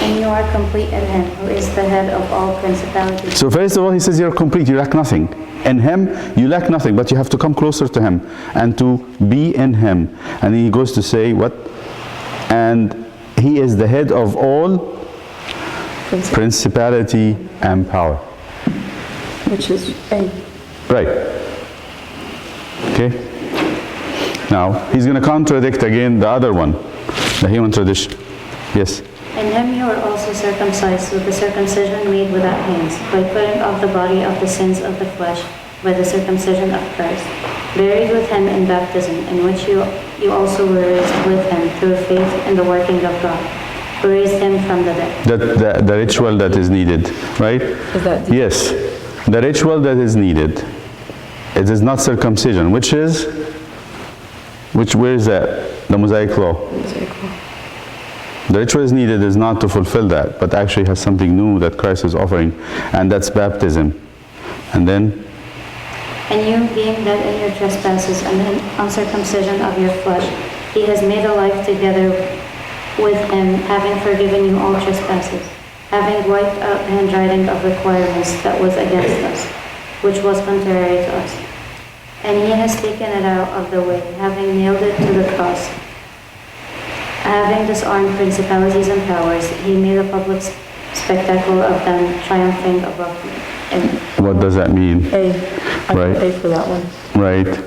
And you are complete in him, who is the head of all principalities. So first of all, He says you're complete, you lack nothing. In Him, you lack nothing, but you have to come closer to Him and to be in Him. And He goes to say, what? And He is the head of all principality and power. Which is A. Right. Okay? Now, he's going to contradict again the other one, the human tradition. Yes? In him you are also circumcised with the circumcision made without hands, by putting off the body of the sins of the flesh by the circumcision of Christ, buried with him in baptism, in which you also were raised with him through faith in the working of God, who raised him from the dead. The ritual that is needed, right? Is that Yes. The ritual that is needed, it is not circumcision, where is that? The Mosaic law. The ritual is needed is not to fulfill that, but actually has something new that Christ is offering, and that's baptism. And then? And you, being dead in your trespasses and the uncircumcision of your flesh, he has made alive together with him, having forgiven you all trespasses, having wiped out the handwriting of requirements that was against us, which was contrary to us. And he has taken it out of the way, having nailed it to the cross. Having disarmed principalities and powers, he made a public spectacle of them, triumphing above them. What does that mean? A. I Right. put A for that one. Right.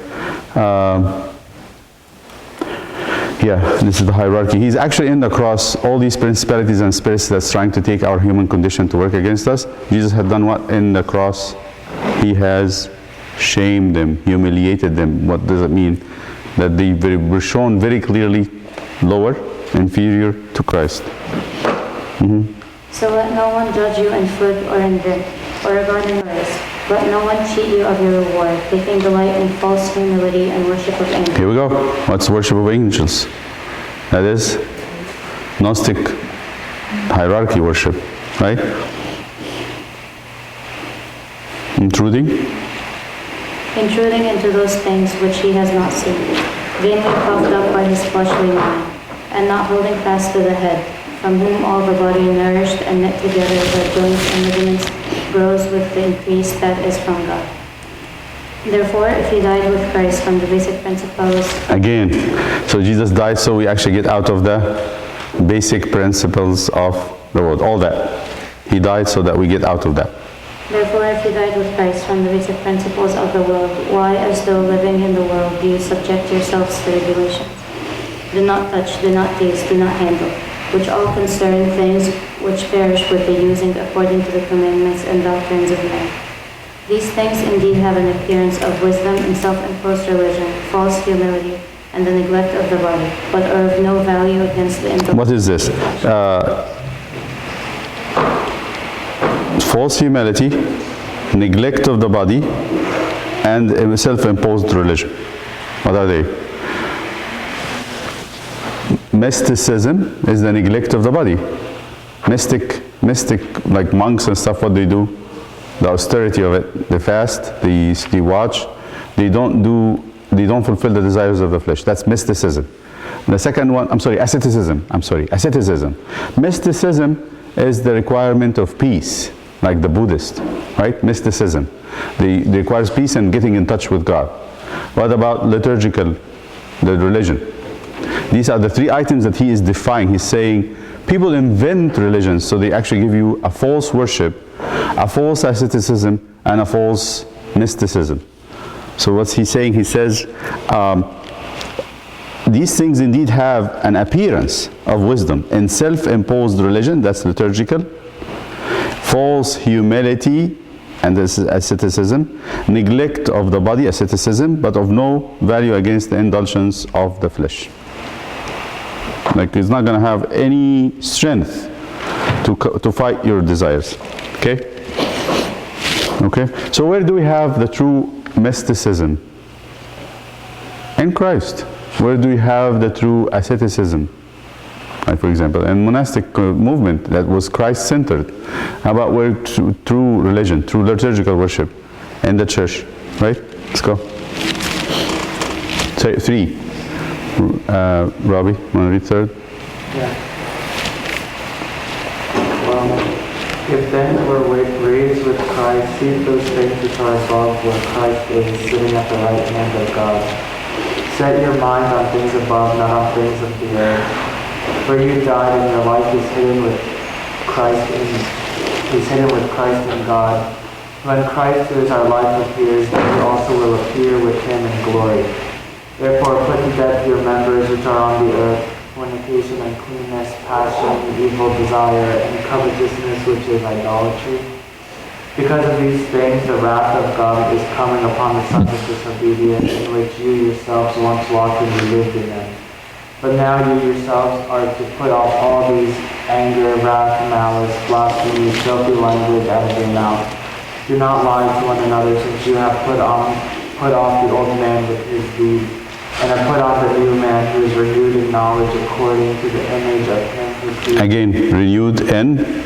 Yeah, this is the hierarchy. He's actually in the cross, all these principalities and spirits that's trying to take our human condition to work against us. Jesus had done what in the cross? He has shamed them, humiliated them. What does it mean? That they were shown very clearly lower, inferior to Christ. So let no one judge you in food or in drink, or regarding rice. Let no one cheat you of your reward, taking delight in false humility and worship of angels. Here we go. What's worship of angels? That is Gnostic hierarchy worship, right? Intruding Intruding into those things which he has not seen, vainly puffed up by his fleshly mind, and not holding fast to the head, from whom all the body nourished and knit together by joints and ligaments grows with the increase that is from God. Therefore, if you died with Christ from the basic principles... again. So Jesus died so we actually get out of the basic principles of the world. All that. He died so that we get out of that. Therefore, if you died with Christ from the basic principles of the world, why, as though living in the world, do you subject yourselves to regulations? Do not touch, do not taste, do not handle. which all concern things which perish with the using according to the commandments and doctrines of men. These things indeed have an appearance of wisdom and self-imposed religion, false humility, and the neglect of the body, but are of no value against the indulgence. What is this? False humility, neglect of the body, and a self-imposed religion. What are they? Mysticism is the neglect of the body. Mystic, like monks and stuff, what they do, the austerity of it, they fast, they watch, they don't fulfill the desires of the flesh. That's mysticism. The second one, asceticism. Asceticism. Mysticism is the requirement of peace, like the Buddhist, right? Mysticism. They requires peace and getting in touch with God. What about liturgical, the religion? These are the three items that he is defying. He's saying people invent religions, so they actually give you a false worship, a false asceticism, and a false mysticism. So what's he saying? He says, these things indeed have an appearance of wisdom. In self-imposed religion, that's liturgical, false humility, and this is asceticism, neglect of the body, asceticism, but of no value against the indulgence of the flesh. Like it's not going to have any strength to fight your desires. Okay? Okay? So where do we have the true mysticism? In Christ. Where do we have the true asceticism? Like for example, in monastic movement that was Christ-centered. How about where true religion, true liturgical worship in the church? Right? Let's go. Say 3. Robbie, want to read 3rd? Yeah. If then we're raised with Christ, seek those things which are above, where Christ is, sitting at the right hand of God. Set your mind on things above, not on things of the earth. For you died, and your life is hidden with Christ in God. When Christ, who is our life, appears, then you also will appear with him in glory. Therefore put to death your members which are on the earth, fornication, uncleanness, passion, evil desire, and covetousness, which is idolatry. Because of these things, the wrath of God is coming upon the sons of disobedience, in which you yourselves once walked and you lived in them. But now you yourselves are to put off all these anger, wrath, malice, blasphemy, filthy language out of your mouth. Do not lie to one another, since you have put off the old man with his deeds, and have put on the new man, who is renewed in knowledge according to the image of him who created. Again, renewed in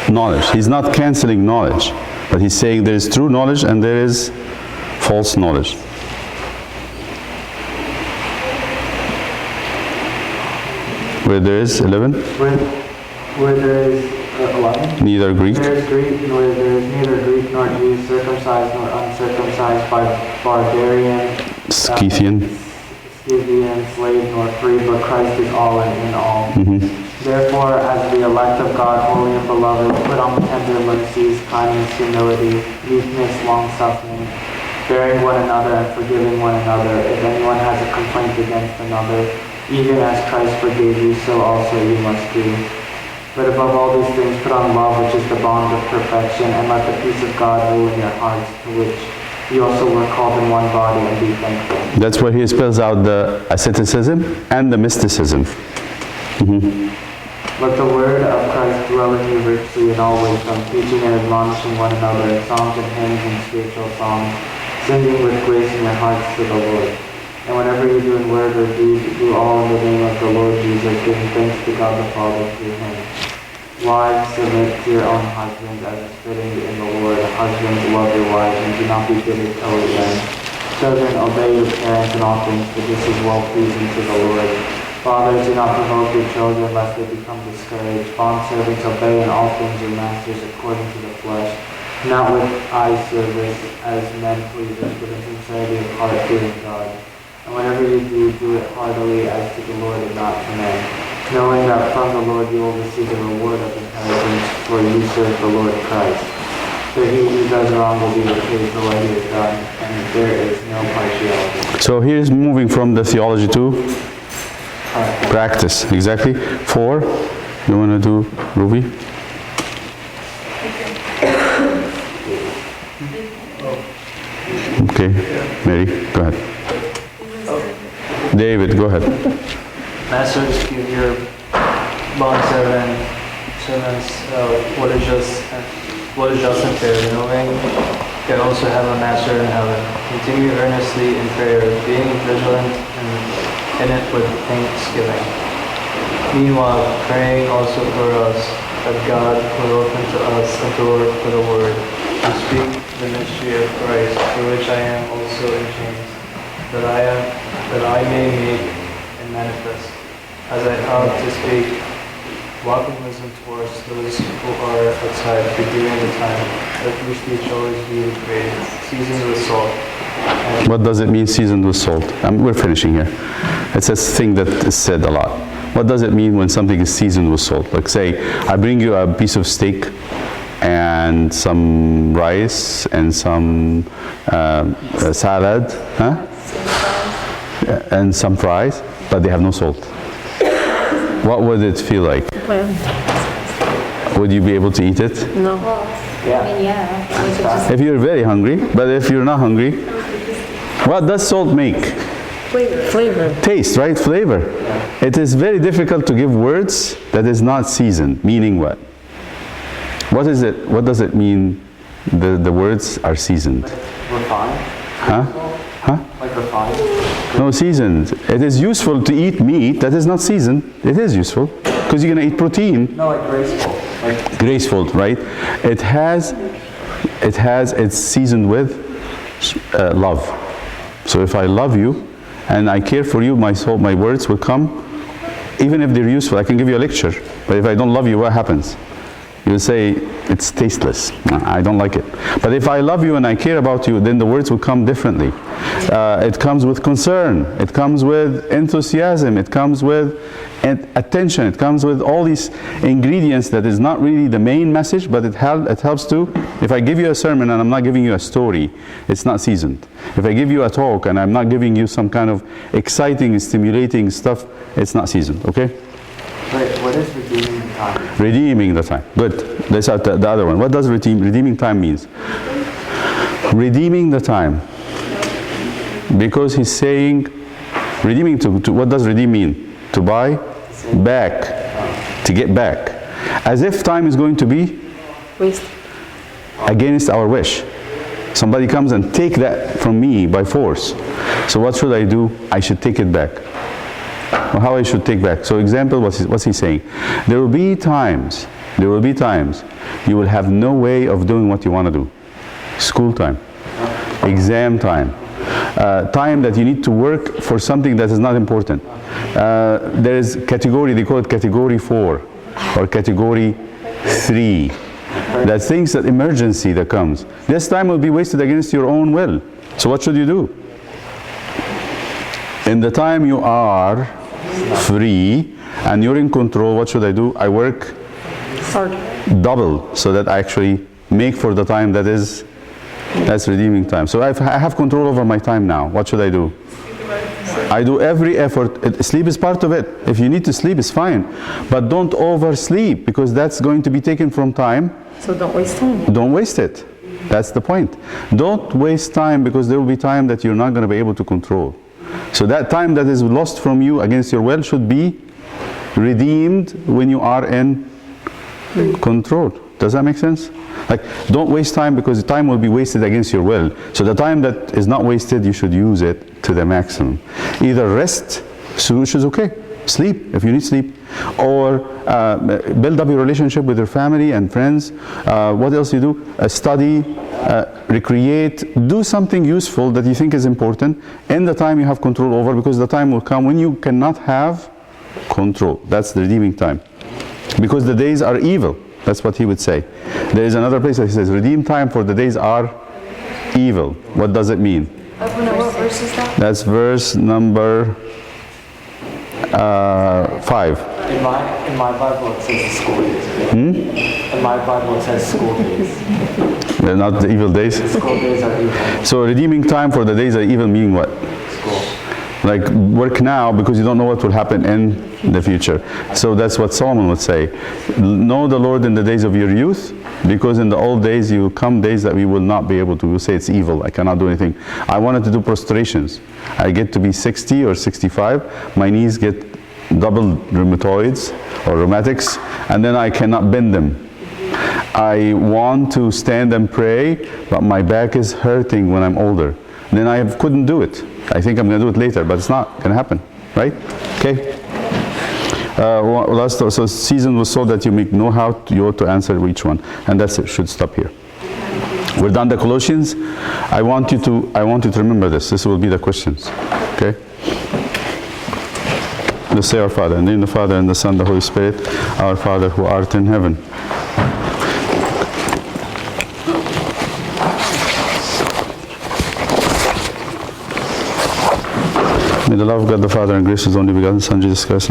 knowledge. He's not canceling knowledge, but he's saying there is true knowledge and there is false knowledge. Where there is 11? Where there is 11? Neither Greek. There is neither Greek nor Jew, circumcised nor uncircumcised, barbarian, Scythian, slave nor free, but Christ is all and in all. Therefore, as the elect of God, holy and beloved, put on tender mercies, kindness, humility, meekness, long-suffering, bearing one another and forgiving one another. If anyone has a complaint against another, even as Christ forgave you, so also you must do. But above all these things, put on love, which is the bond of perfection, and let the peace of God rule in your hearts, to which you also were called in one body, and be thankful. That's where he spells out the asceticism and the mysticism. Let the word of Christ dwell in you richly in all wisdom, teaching and admonishing one another in songs and hymns and spiritual songs, singing with grace in your hearts to the Lord. And whatever you do in word or deed, do all in the name of the Lord Jesus, giving thanks to God the Father through him. Wives, submit to your own husbands as is fitting in the Lord. Husbands, love your wives and do not be bitter toward them. Children, obey your parents in all things, for this is well-pleasing to the Lord. Fathers, do not provoke your children, lest they become discouraged. Bondservants, obey in all things your masters according to the flesh, not with eye service as men pleasers, but in sincerity of heart, fearing God. And whatever you do, do it heartily as to the Lord and not to men, knowing that from the Lord you will receive the reward of inheritance, for you serve the Lord Christ. For he who does wrong will be repaid for what he has done, and there is no partiality. So here's moving from the theology to Practice, exactly. 4, you want to do Ruby? Okay, Mary, go ahead. David, go ahead. Masters, give your servants what is just and fair, knowing they also have a master in heaven. Continue earnestly in prayer, being vigilant in it with thanksgiving. Meanwhile, praying also for us, that God will open to us a door for the word, to speak the mystery of Christ, for which I am also in chains, that I may make it manifest, as I ought to speak. Walk in wisdom towards those who are outside, forgiving the time. Let your speech always be great, seasoned with salt. What does it mean, seasoned with salt? We're finishing here. It's a thing that is said a lot. What does it mean when something is seasoned with salt? Like say, I bring you a piece of steak and some rice and some salad, huh? And some fries, but they have no salt. What would it feel like? Well, Would you be able to eat it? no. I mean, yeah. we could just- If you're very hungry, but if you're not hungry, what does salt make? Flavor. Taste, right? Flavor. It is very difficult to give words that is not seasoned. Meaning what? What is it? What does it mean? The words are seasoned. Refined? Huh? Huh? Like refined? No, seasoned. It is useful to eat meat that is not seasoned. It is useful because you're going to eat protein. No, like graceful. Like Graceful, right? It's seasoned with love. So if I love you and I care for you, my words will come, even if they're useful. I can give you a lecture, but if I don't love you, what happens? You'll say, it's tasteless. I don't like it. But if I love you and I care about you, then the words will come differently. It comes with concern. It comes with enthusiasm. It comes with attention. It comes with all these ingredients that is not really the main message, but it helps to. If I give you a sermon and I'm not giving you a story, it's not seasoned. If I give you a talk and I'm not giving you some kind of exciting, stimulating stuff, it's not seasoned, okay? Wait, what is redeeming the time? Redeeming the time. Good. Let's start the other one. What does redeeming time means? Redeeming the time. Because he's saying, redeeming to what does redeem mean? To buy back. To get back. As if time is going to be Waste. against our wish. Somebody comes and take that from me by force. So what should I do? I should take it back. Or how I should take back. So example, what's he saying? There will be times you will have no way of doing what you want to do. School time, exam time, time that you need to work for something that is not important. There is category, they call it category 4 or category 3. That things, that emergency that comes. This time will be wasted against your own will. So what should you do? In the time you are free and you're in control, what should I do? I work Hard. double so that I actually make for the time that's redeeming time. So I have control over my time now. What should I do? I do every effort. Sleep is part of it. If you need to sleep, it's fine. But don't oversleep because that's going to be taken from time. So don't waste time. Don't waste it. That's the point. Don't waste time because there will be time that you're not going to be able to control. So that time that is lost from you against your will should be redeemed when you are in control. Does that make sense? Like, don't waste time because time will be wasted against your will. So the time that is not wasted, you should use it to the maximum. Either rest, which is okay. Sleep, if you need sleep. Or build up your relationship with your family and friends. What else you do? Study, recreate, do something useful that you think is important in the time you have control over, because the time will come when you cannot have control. That's the redeeming time. Because the days are evil. That's what he would say. There is another place that he says, redeem time for the days are evil. What does it mean? What verse is that? That's verse number 5. In my Bible it says school days. In my Bible it says school days. They're not the evil days. School days are evil. So redeeming time for the days are evil meaning what? School. Like, work now because you don't know what will happen in the future. So that's what Solomon would say. Know the Lord in the days of your youth, because in the old days you come days that we will not be able to. You say it's evil, I cannot do anything. I wanted to do prostrations. I get to be 60 or 65, my knees get double rheumatoids or rheumatics, and then I cannot bend them. I want to stand and pray, but my back is hurting when I'm older. Then I couldn't do it. I think I'm going to do it later, but it's not going to happen, right? Okay. So season was so that you may know how you ought to answer each one, and that's it. Should stop here. We're done the Colossians. I want you to remember this. This will be the questions. Okay. Let's say our Father, in the name of the Father and the Son, and the Holy Spirit. Our Father who art in heaven. May the love of God the Father and grace of His only begotten Son, Jesus Christ,